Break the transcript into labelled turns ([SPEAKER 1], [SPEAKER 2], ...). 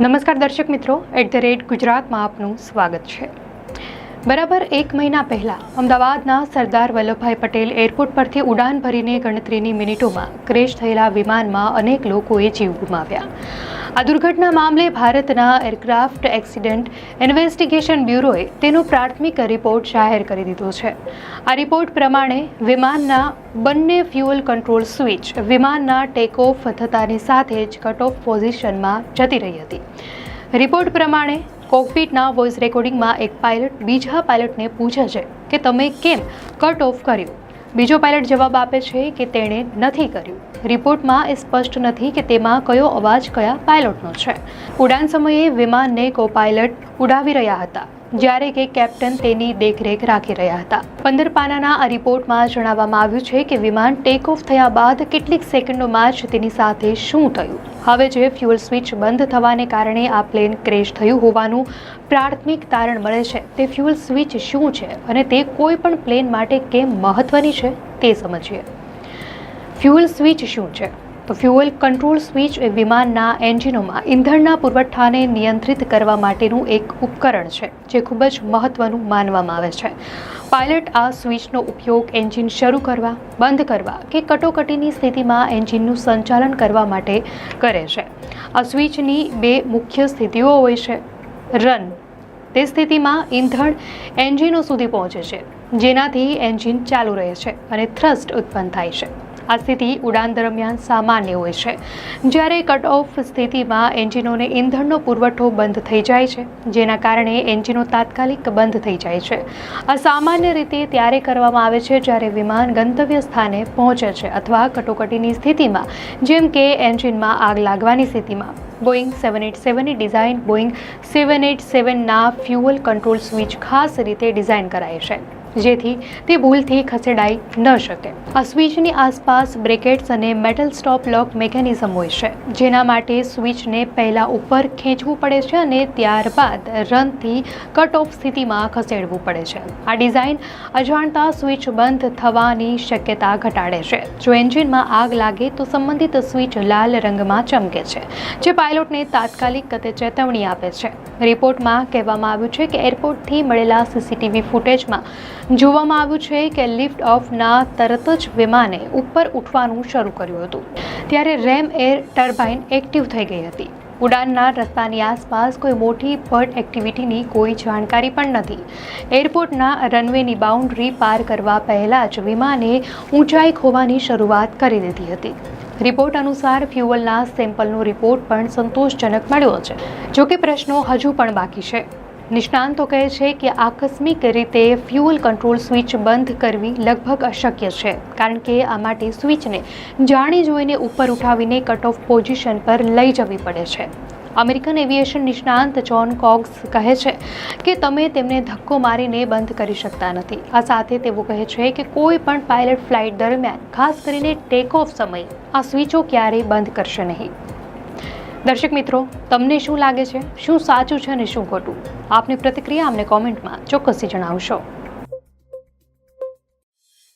[SPEAKER 1] નમસ્કાર દર્શક મિત્રો, @ગુજરાતમાં આપનું સ્વાગત છે। બરાબર એક મહિના પહેલાં અમદાવાદના સરદાર વલ્લભભાઈ પટેલ એરપોર્ટ પરથી ઉડાન ભરીને ગણતરીની મિનિટોમાં ક્રેશ થયેલા વિમાનમાં અનેક લોકોએ જીવ ગુમાવ્યા। આ દુર્ઘટના મામલે ભારતના એરક્રાફ્ટ એક્સિડન્ટ ઇન્વેસ્ટિગેશન બ્યુરોએ તેનો પ્રાથમિક રિપોર્ટ જાહેર કરી દીધો છે। આ રિપોર્ટ પ્રમાણે વિમાનના બંને ફ્યુઅલ કંટ્રોલ સ્વિચ વિમાનના ટેક ઓફ થતાની સાથે જ કટ ઓફ પોઝિશનમાં જતી રહી હતી। રિપોર્ટ પ્રમાણે કોકપિટના વોઇસ રેકોર્ડિંગમાં એક પાયલટ બીજા પાયલટને પૂછે છે કે તમે કેમ કટ ઓફ કર્યું। બીજો પાયલટ જવાબ આપે છે કે તેણે નથી કર્યું। રિપોર્ટમાં એ સ્પષ્ટ નથી કે તેમાં કયો અવાજ કયા પાયલટનો છે। ઉડાન સમયે વિમાનને કો પાયલટ ઉડાવી રહ્યા હતા, જ્યારે કે કેપ્ટન તેની દેખરેખ રાખી રહ્યા હતા। 15 પાનાના આ રિપોર્ટમાં જણાવવામાં આવ્યું છે કે વિમાન ટેક ઓફ થયા બાદ કેટલીક સેકન્ડોમાં જ તેની સાથે શું થયું। હવે જે ફ્યુઅલ સ્વિચ બંધ થવાને કારણે આ પ્લેન ક્રેશ થયું હોવાનું પ્રાથમિક તારણ મળે છે તે ફ્યુઅલ સ્વિચ શું છે અને તે કોઈ પણ પ્લેન માટે કેમ મહત્વની છે તે સમજીએ। ફ્યુઅલ સ્વિચ શું છે? તો ફ્યુઅલ કંટ્રોલ સ્વિચ એ વિમાનના એન્જિનોમાં ઇંધણના પુરવઠાને નિયંત્રિત કરવા માટેનું એક ઉપકરણ છે જે ખૂબ જ મહત્વનું માનવામાં આવે છે। પાયલટ આ સ્વિચનો ઉપયોગ એન્જિન શરૂ કરવા, બંધ કરવા કે કટોકટીની સ્થિતિમાં એન્જિનનું સંચાલન કરવા માટે કરે છે। આ સ્વિચની બે મુખ્ય સ્થિતિઓ હોય છે। રન, તે સ્થિતિમાં ઇંધણ એન્જિનો સુધી પહોંચે છે, જેનાથી એન્જિન ચાલુ રહે છે અને થ્રસ્ટ ઉત્પન્ન થાય છે। આ સ્થિતિ ઉડાન દરમિયાન સામાન્ય હોય છે, જ્યારે કટ ઓફ સ્થિતિમાં એન્જિનોને ઇંધણનો પુરવઠો બંધ થઈ જાય છે, જેના કારણે એન્જિનો તાત્કાલિક બંધ થઈ જાય છે। આ સામાન્ય રીતે ત્યારે કરવામાં આવે છે જ્યારે વિમાન ગંતવ્ય સ્થાને પહોંચે છે અથવા કટોકટીની સ્થિતિમાં, જેમ કે એન્જિનમાં આગ લાગવાની સ્થિતિમાં। બોઇંગ 787ની ડિઝાઇન બોઇંગ 787ના ફ્યુઅલ કંટ્રોલ સ્વિચ ખાસ રીતે ડિઝાઇન કરાય છે, જેથી તે ભૂલથી ખસેડાઈ ન શકે। આ સ્વિચની આસપાસ બ્રેકેટ્સ અને મેટલ સ્ટોપ લોક મિકેનિઝમ હોય છે, જેના માટે સ્વિચને પહેલા ઉપર ખેંચવું પડે છે અને ત્યારબાદ રનથી કટ ઓફ સ્થિતિમાં ખસેડવું પડે છે। આ ડિઝાઇન અજાણતા સ્વિચ બંધ થવાની શક્યતા ઘટાડે છે। જો એન્જિનમાં આગ લાગે તો સંબંધિત સ્વિચ લાલ રંગમાં ચમકે છે, જે પાયલોટને તાત્કાલિક ચેતવણી આપે છે। રિપોર્ટમાં કહેવામાં આવ્યું છે કે એરપોર્ટથી મળેલા સીસીટીવી ફૂટેજમાં જોવામાં આવ્યું છે કે લિફ્ટ ઓફના તરત જ વિમાને ઉપર ઉઠવાનું શરૂ કર્યું હતું, ત્યારે રેમ એર ટર્બાઇન એક્ટિવ થઈ ગઈ હતી। ઉડાનના રસ્તાની આસપાસ કોઈ મોટી બર્ડ એક્ટિવિટીની કોઈ જાણકારી પણ નથી। એરપોર્ટના રનવેની બાઉન્ડ્રી પાર કરવા પહેલાં જ વિમાને ઊંચાઈ ખોવાની શરૂઆત કરી દીધી હતી। રિપોર્ટ અનુસાર ફ્યુઅલના સેમ્પલનો રિપોર્ટ પણ સંતોષજનક મળ્યો છે, જોકે પ્રશ્નો હજુ પણ બાકી છે। નિષ્ણાંતો કહે છે કે આકસ્મિક રીતે ફ્યુઅલ કંટ્રોલ સ્વિચ બંધ કરવી લગભગ અશક્ય છે, કારણ કે આ માટે સ્વિચને જાણી જોઈને ઉપર ઉઠાવીને કટ ઓફ પોઝિશન પર લઈ જવી પડે છે। અમેરિકન એવિએશન નિષ્ણાંત જોન કોક્સ કહે છે કે તમે તેમને ધક્કો મારીને બંધ કરી શકતા નથી। આ સાથે તેઓ કહે છે કે કોઈ પણ પાયલટ ફ્લાઇટ દરમિયાન, ખાસ કરીને ટેક ઓફ સમયે, આ સ્વિચો ક્યારેય બંધ કરશે નહીં। દર્શક મિત્રો, તમને શું લાગે છે? શું સાચું છે અને શું ખોટું? આપની પ્રતિક્રિયા અમને કોમેન્ટમાં ચોક્કસથી જણાવશો।